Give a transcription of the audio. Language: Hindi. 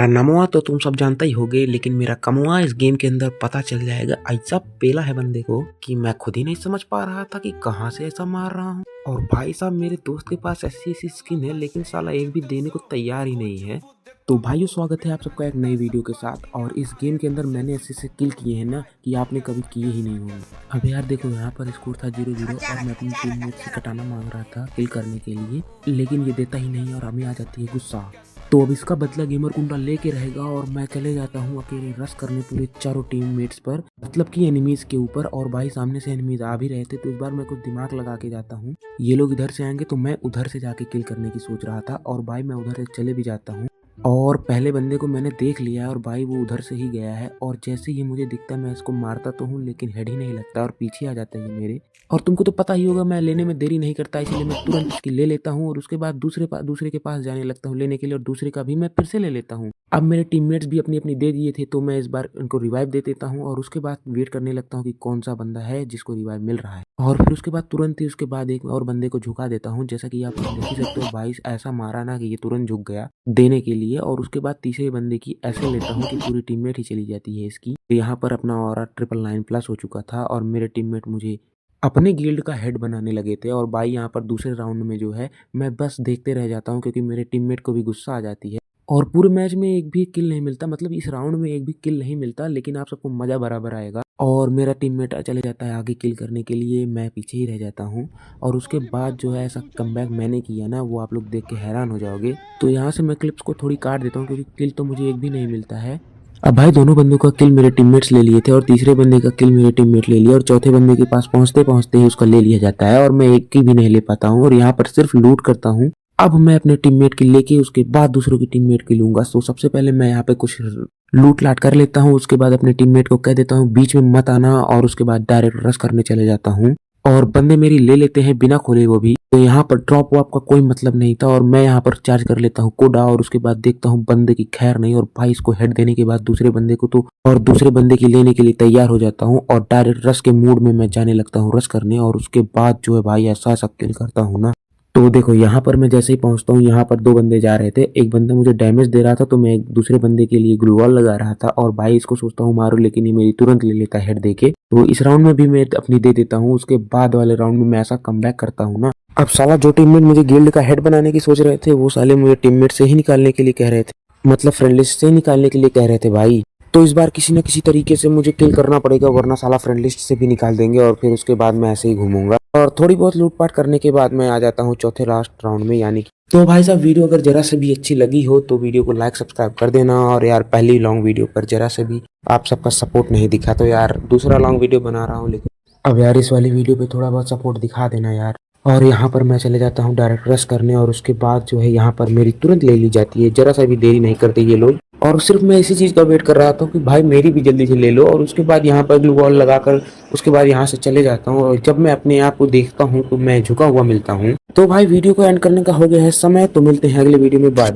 नमवा तो तुम सब जानते ही होगे, लेकिन मेरा कमवा इस गेम के अंदर पता चल जाएगा। ऐसा पेला है बंदे को कि मैं खुद ही नहीं समझ पा रहा था कि कहाँ से ऐसा मार रहा हूँ। और भाई साहब, मेरे दोस्त के पास ऐसी ऐसी स्किन है, लेकिन साला एक भी देने को तैयार ही नहीं है। तो भाइयों, स्वागत है आप सबका एक नई वीडियो के साथ। और इस गेम के अंदर मैंने ऐसे ऐसे किल किए हैं ना कि आपने कभी किए ही नहीं होंगे। अब यार देखो, यहाँ पर स्कोर था 0-0 और मैं अपनी टीममेट से कटाना मांग रहा था किल करने के लिए, लेकिन ये देता ही नहीं और हमें आ जाती है गुस्सा। तो अब इसका बदला गेमर कुंडा लेके रहेगा और मैं चले जाता हूँ अकेले रश करने पूरे चारों टीममेट्स पर, मतलब कि एनिमीज के ऊपर। और भाई सामने से एनिमीज आ भी रहे थे, तो इस बार मैं कुछ दिमाग लगा के जाता हूँ। ये लोग इधर से आएंगे तो मैं उधर से जाके किल करने की सोच रहा था। और भाई मैं उधर से चले भी जाता हूँ और पहले बंदे को मैंने देख लिया है और भाई वो उधर से ही गया है। और जैसे ही मुझे दिखता है मैं इसको मारता तो हूँ, लेकिन हेड ही नहीं लगता और पीछे आ जाता है ये मेरे। और तुमको तो पता ही होगा मैं लेने में देरी नहीं करता, इसलिए मैं तुरंत इसकी ले लेता हूँ और उसके बाद दूसरे के पास जाने लगता हूँ लेने के लिए, और दूसरे का भी मैं फिर से ले लेता हूँ। अब मेरे टीममेट्स भी अपनी अपनी दे दिए थे, तो मैं इस बार उनको रिवाइव दे देता हूँ और उसके बाद वेट करने लगता हूँ कि कौन सा बंदा है जिसको रिवाइव मिल रहा है। और फिर उसके बाद तुरंत ही उसके बाद एक और बंदे को झुका देता हूँ। जैसा कि आप देख ही सकते हो, भाई ऐसा मारा ना कि ये तुरंत झुक गया देने के लिए। और उसके बाद तीसरे बंदे की ऐसे लेता हूँ कि पूरी टीममेट ही चली जाती है इसकी। यहाँ पर अपना ऑरा 999+ हो चुका था और मेरे टीममेट मुझे अपने गिल्ड का हेड बनाने लगे थे। और भाई यहाँ पर दूसरे राउंड में जो है मैं बस देखते रह जाता हूँ, क्योंकि मेरे टीममेट को भी गुस्सा आ जाती है। और पूरे मैच में एक भी किल नहीं मिलता, मतलब इस राउंड में एक भी किल नहीं मिलता, लेकिन आप सबको मजा बराबर आएगा। और मेरा टीममेट चले जाता है आगे किल करने के लिए, मैं पीछे ही रह जाता हूँ। और उसके बाद जो है ऐसा कमबैक मैंने किया ना, वो आप लोग देख के हैरान हो जाओगे। तो यहाँ से मैं क्लिप्स को थोड़ी काट देता हूँ, क्योंकि किल तो मुझे एक भी नहीं मिलता है। अब भाई दोनों बंदों का किल मेरे टीममेट्स ले लिए थे और तीसरे बंदे का किल मेरे टीममेट ले लिया, और चौथे बंदे के पास पहुंचते पहुंचते ही उसका ले लिया जाता है और मैं एक की भी नहीं ले पाता हूँ और यहाँ पर सिर्फ लूट करता हूँ। अब मैं अपने टीममेट की लेके उसके बाद दूसरों की टीममेट की लूंगा। तो सबसे पहले मैं यहाँ पे कुछ लूट लाट कर लेता हूँ, उसके बाद अपने टीममेट को कह देता हूँ बीच में मत आना, और उसके बाद डायरेक्ट रश करने चले जाता हूँ। और बंदे मेरी ले लेते हैं बिना खोले वो भी। तो यहाँ पर ड्रॉप वॉप का कोई मतलब नहीं था और मैं यहाँ पर चार्ज कर लेता हूँ कोडा, और उसके बाद देखता हूँ बंदे की खैर नहीं, और भाई इसको हेड देने के बाद दूसरे बंदे को तो और दूसरे बंदे की लेने के लिए तैयार हो जाता हूँ और डायरेक्ट रश के मूड में मैं जाने लगता हूँ रश करने। और उसके बाद जो है भाई ऐसा ऐसा किल करता हूँ ना। तो देखो यहाँ पर मैं जैसे ही पहुंचता हूँ, यहाँ पर दो बंदे जा रहे थे, एक बंदा मुझे डैमेज दे रहा था तो मैं एक दूसरे बंदे के लिए ग्लू वॉल लगा रहा था। और भाई इसको सोचता हूँ मारू, लेकिन ये मेरी तुरंत ले लेता है हेड देके। तो इस राउंड में भी मैं अपनी दे देता हूँ। उसके बाद वाले राउंड में मैं ऐसा कमबैक करता हूँ ना। अब साला जो टीममेट मुझे गिल्ड का हेड बनाने की सोच रहे थे, वो साले मुझे टीममेट से ही निकालने के लिए कह रहे थे, मतलब फ्रेंड लिस्ट से निकालने के लिए कह रहे थे भाई। तो इस बार किसी न किसी तरीके से मुझे किल करना पड़ेगा, वरना साला फ्रेंड लिस्ट से भी निकाल देंगे और फिर उसके बाद मैं ऐसे ही घूमूंगा। और थोड़ी बहुत लूटपाट करने के बाद मैं आ जाता हूँ चौथे लास्ट राउंड में, यानी कि तो भाई साहब, वीडियो अगर जरा से भी अच्छी लगी हो तो वीडियो को लाइक सब्सक्राइब कर देना। और यार पहली लॉन्ग वीडियो पर जरा से भी आप सबका सपोर्ट नहीं दिखा, तो यार दूसरा लॉन्ग वीडियो बना रहा हूँ, लेकिन अब यार इस वाली वीडियो पे थोड़ा बहुत सपोर्ट दिखा देना यार। और यहाँ पर मैं चले जाता हूँ डायरेक्ट रश करने, और उसके बाद जो है यहाँ पर मेरी तुरंत ले ली जाती है, जरा सा भी देरी नहीं करते ये लोग। और सिर्फ मैं इसी चीज़ का वेट कर रहा था कि भाई मेरी भी जल्दी से ले लो, और उसके बाद यहाँ पर ग्लू वॉल लगाकर उसके बाद यहाँ से चले जाता हूँ। और जब मैं अपने आप को देखता हूँ तो मैं झुका हुआ मिलता हूँ। तो भाई वीडियो को एंड करने का हो गया है समय, तो मिलते हैं अगले वीडियो में। बाय।